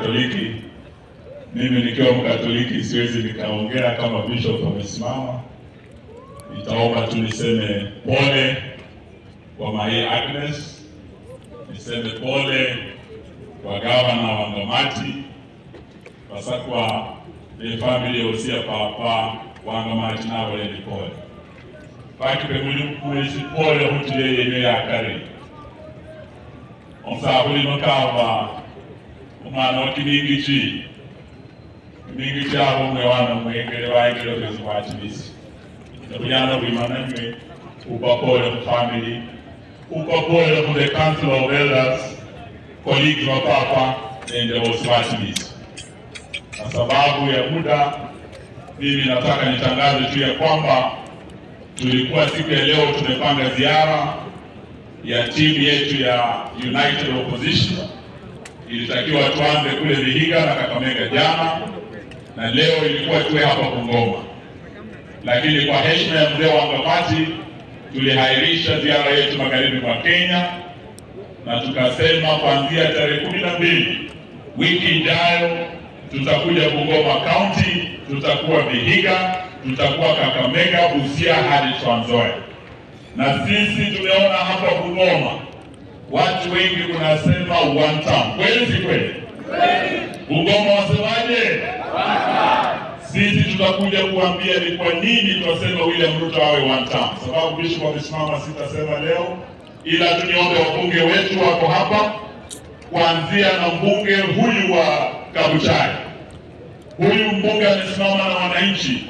Mkatoliki. Mimi nikiwa Mkatoliki siwezi nikaongea kama bishop amesimama. Nitaomba tu niseme pole kwa Maria Agnes, niseme pole kwa gavana wa Ngamati, basakwa ne family osia papa wa Ngamati na wale ni pole. Baki pemuli pole hutile yene ya kare. Omsabuli makava umwana wa Kimingichi abo mwana mwengere baigiro bezwatibisi. Ndabuyana bimananywe upapole ku family, upapole ku the council of elders, colleagues wa papa and the waswatibisi. Kwa sababu ya muda mimi nataka nitangaze tu ya kwamba tulikuwa siku ya leo tumepanga ziara ya timu yetu ya United Opposition. Ilitakiwa tuanze kule Vihiga na Kakamega jana, na leo ilikuwa tuwe hapa Bungoma. Lakini kwa heshima ya mzee wa Ngamati tulihairisha ziara yetu magharibi mwa Kenya, na tukasema kuanzia tarehe 12 wiki ijayo tutakuja Bungoma County, tutakuwa Vihiga, tutakuwa Kakamega, Busia hadi Trans Nzoia. Na sisi tumeona hapa Bungoma watu wengi kunasema one term. Kweli si kweli? Bungoma wasemaje? Sisi tutakuja kuambia ni kwa nini tunasema William Ruto awe one term. Sababu bishop amesimama, sitasema leo, ila tuniombe wabunge wetu wako hapa, kuanzia na mbunge huyu wa Kabuchai. Huyu mbunge amesimama na wananchi.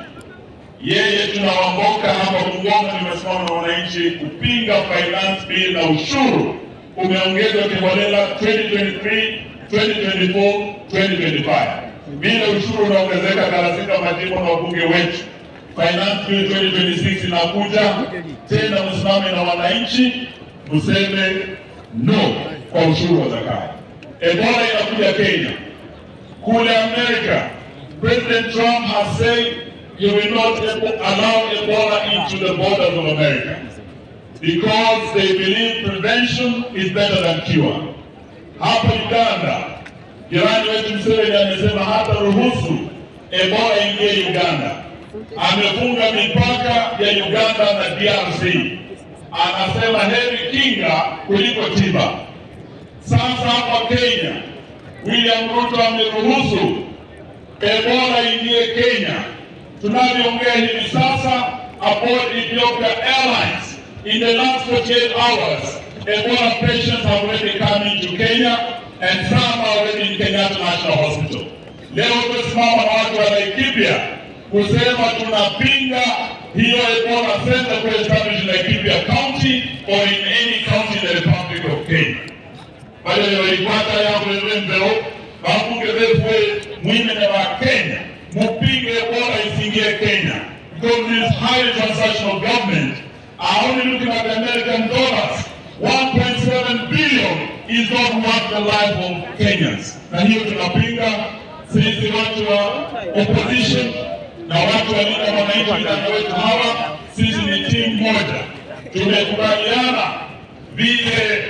Yeye tunawamboka hapa Bungoma, tumesimama na wananchi kupinga finance bill na ushuru umeongezwa kiholela 2023, 2024, 2025. Bila ushuru unaongezeka katika majimbo na wabunge wetu. Finance bill 2026 inakuja tena, msimame na wananchi mseme no kwa ushuru wa zakari. Ebola inakuja Kenya. Kule America, President Trump has said he will not allow Ebola into the borders of America because they believe prevention is better than cure. Hapa Uganda, jirani wetu Museveni amesema hata ruhusu Ebola ingie Uganda. Amefunga mipaka ya Uganda na DRC. Anasema heri kinga kuliko tiba. Sasa hapa Kenya, William Ruto ameruhusu Ebola ingie Kenya. Tunavyoongea hivi sasa, aboard Ethiopia Airlines, in the last 48 hours, Ebola patients have already come into Kenya, and some are already in Kenyatta National Hospital. Leo tumesimama na watu wa Laikipia kusema tunapinga hiyo Ebola center to establish in Laikipia County or in any county in the Republic of Kenya. Bale walipata ya mbeo, babunge wewe mwimene wa Kenya, mupinge Ebola isingie Kenya. Because this highly transactional government are only looking at the American dollars. 1.7 billion is not worth the life of Kenyans. Na hiyo tunapinga sisi watu wa opposition na watu walinda wananchi na wetu hawa. Sisi ni timu moja. Tumekubaliana vile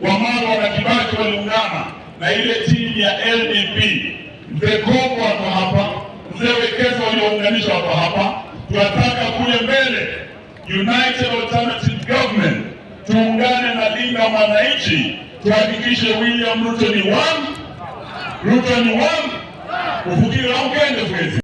Wamalwa na Kibaki waliungana na ile timu ya LDP. Mzee Kongo wako hapa, mzee Wekesa waliounganishwa wako hapa. Tunataka kule mbele United Alternative Government, tuungane na linda wananchi, tuhakikishe William Ruto ni one, Ruto ni one, ufikiri au kende kwezi.